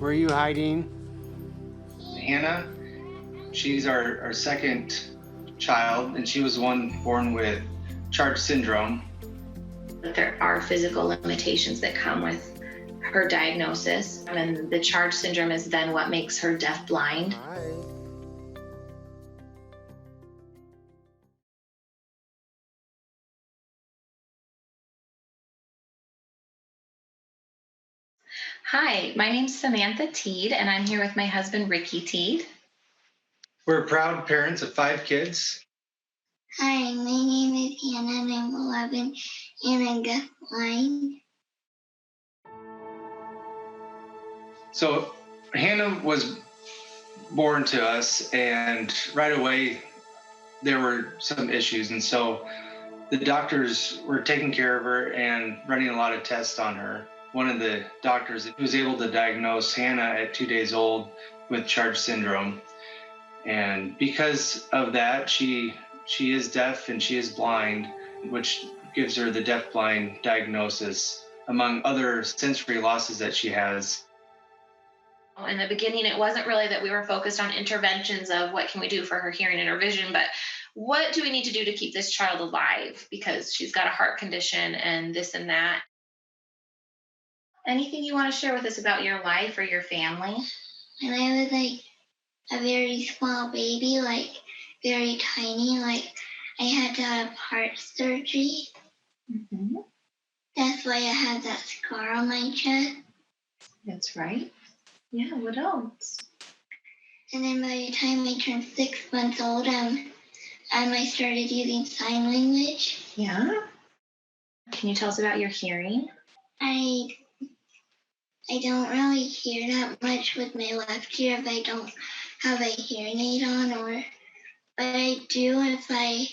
Where are you hiding? Hannah, she's our second child, and she was one born with Charge syndrome. There are physical limitations that come with her diagnosis, and the Charge syndrome is then what makes her deafblind. Hi, my name's Samantha Teed, and I'm here with my husband, Ricky Teed. We're proud parents of 5 kids. Hi, my name is Hannah and I'm 11 and I'm deafblind. So Hannah was born to us, and right away there were some issues, and so the doctors were taking care of her and running a lot of tests on her. One of the doctors was able to diagnose Hannah at 2 days old with Charge syndrome, and because of that, she is deaf and she is blind, which gives her the deafblind diagnosis, among other sensory losses that she has. In the beginning, it wasn't really that we were focused on interventions of what can we do for her hearing and her vision, but what do we need to do to keep this child alive, because she's got a heart condition and this and that. Anything you want to share with us about your life or your family? When I was like a very small baby, like very tiny, like I had to have heart surgery. Mm-hmm. That's why I have that scar on my chest. That's right. Yeah, what else? And then by the time I turned 6 months old, I started using sign language. Yeah. Can you tell us about your hearing? I don't really hear that much with my left ear if I don't have a hearing aid on, but I do if I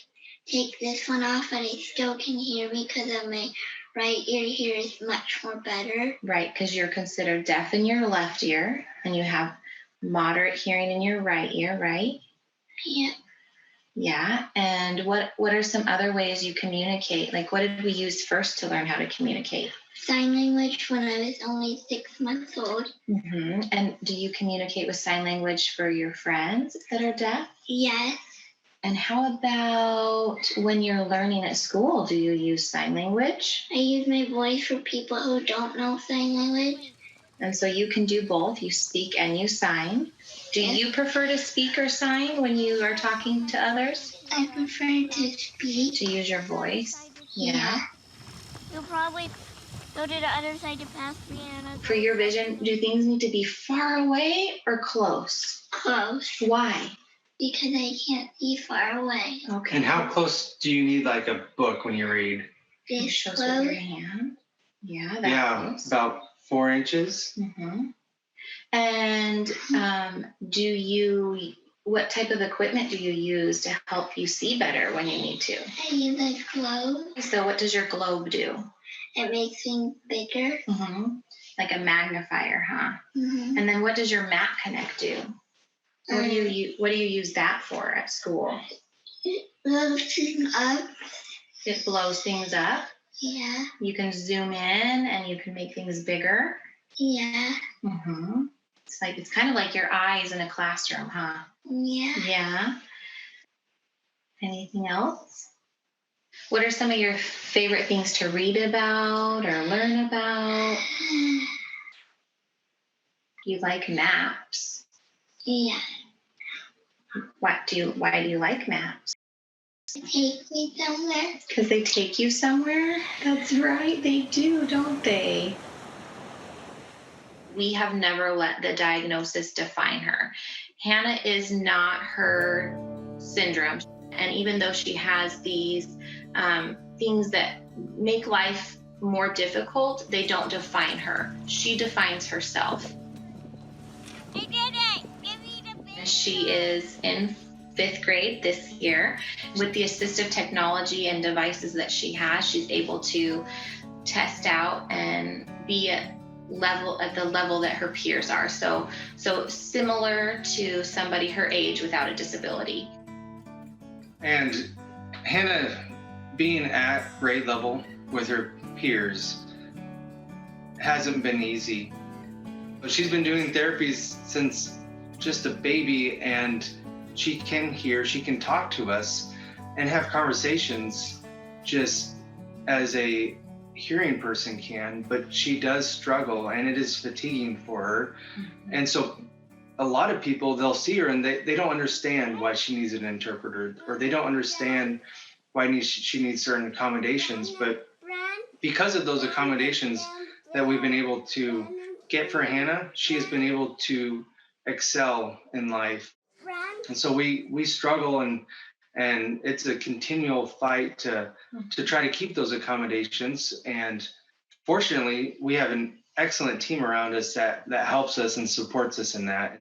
take this one off, but I still can hear because of my right ear here is much more better. Right, because you're considered deaf in your left ear and you have moderate hearing in your right ear, right? Yeah. Yeah, and what are some other ways you communicate? Like, what did we use first to learn how to communicate? Sign language when I was only 6 months old. Mm-hmm. And do you communicate with sign language for your friends that are deaf? Yes. And how about when you're learning at school? Do you use sign language? I use my voice for people who don't know sign language. And so you can do both. You speak and you sign. Do you prefer to speak or sign when you are talking to others? I prefer to speak. To use your voice? Yeah. You'll probably go to the other side to pass Brianna. For your vision, do things need to be far away or close? Close. Why? Because I can't see far away. Okay. And how close do you need like a book when you read? This shows with your hand. Yeah, that close. About 4 inches. Mm-hmm. And what type of equipment do you use to help you see better when you need to? I use a globe. So what does your globe do? It makes things bigger. Mm-hmm. Like a magnifier, huh? Mm-hmm. And then what does your Mac Connect do? What do you use that for at school? It blows things up. It blows things up? Yeah. You can zoom in and you can make things bigger? Yeah. Mm-hmm. It's kind of like your eyes in a classroom, huh? Yeah. Yeah. Anything else? What are some of your favorite things to read about or learn about? You like maps. Yeah. Why do you like maps? They take me somewhere. Because they take you somewhere? That's right, they do, don't they? We have never let the diagnosis define her. Hannah is not her syndrome. And even though she has these things that make life more difficult, they don't define her. She defines herself. I did it! Give me the big. She is in 5th grade this year. With the assistive technology and devices that she has, she's able to test out and be at the level that her peers are. So similar to somebody her age without a disability. And Hannah being at grade level with her peers hasn't been easy. She's been doing therapies since just a baby, and she can hear, she can talk to us and have conversations just as a hearing person can, but she does struggle and it is fatiguing for her. And so a lot of people, they'll see her and they don't understand why she needs an interpreter, or they don't understand why she needs certain accommodations. But because of those accommodations that we've been able to get for Hannah, she has been able to excel in life. And so we struggle, and it's a continual fight to try to keep those accommodations. And fortunately, we have an excellent team around us that helps us and supports us in that.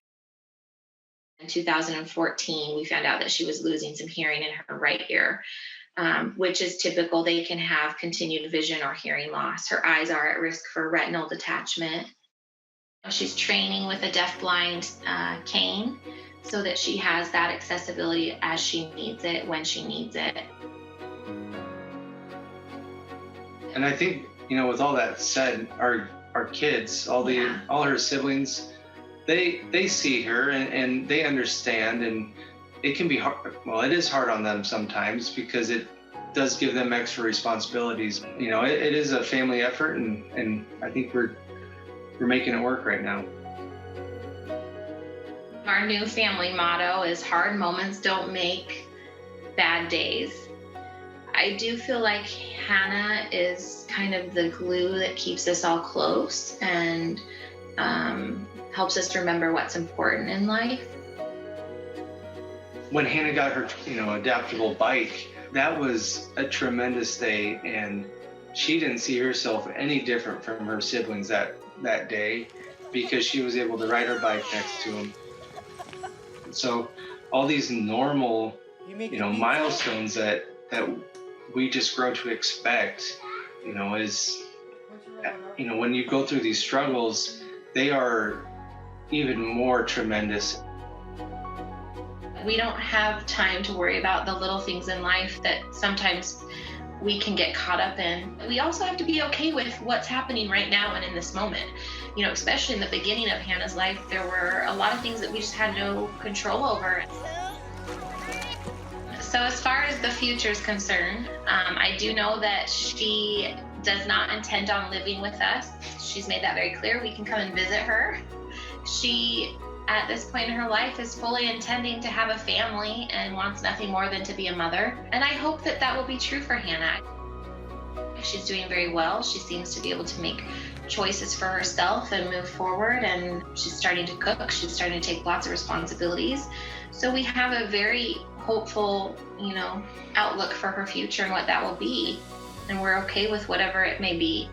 In 2014, we found out that she was losing some hearing in her right ear, which is typical. They can have continued vision or hearing loss. Her eyes are at risk for retinal detachment. She's training with a DeafBlind cane so that she has that accessibility as she needs it, when she needs it. And I think, with all that said, our kids, all her siblings, they see her and they understand, and it can be hard. Well, it is hard on them sometimes because it does give them extra responsibilities. It is a family effort, and I think we're making it work right now. Our new family motto is hard moments don't make bad days. I do feel like Hannah is kind of the glue that keeps us all close and helps us remember what's important in life. When Hannah got her, adaptable bike, that was a tremendous day, and she didn't see herself any different from her siblings that day because she was able to ride her bike next to them. So all these normal, milestones that we just grow to expect, is, when you go through these struggles, they are even more tremendous. We don't have time to worry about the little things in life that sometimes we can get caught up in. We also have to be okay with what's happening right now and in this moment. Especially in the beginning of Hannah's life, there were a lot of things that we just had no control over. So as far as the future is concerned, I do know that she does not intend on living with us. She's made that very clear. We can come and visit her. She, at this point in her life, is fully intending to have a family and wants nothing more than to be a mother. And I hope that will be true for Hannah. She's doing very well. She seems to be able to make choices for herself and move forward, and she's starting to cook. She's starting to take lots of responsibilities. So we have a very hopeful, outlook for her future and what that will be. And we're okay with whatever it may be.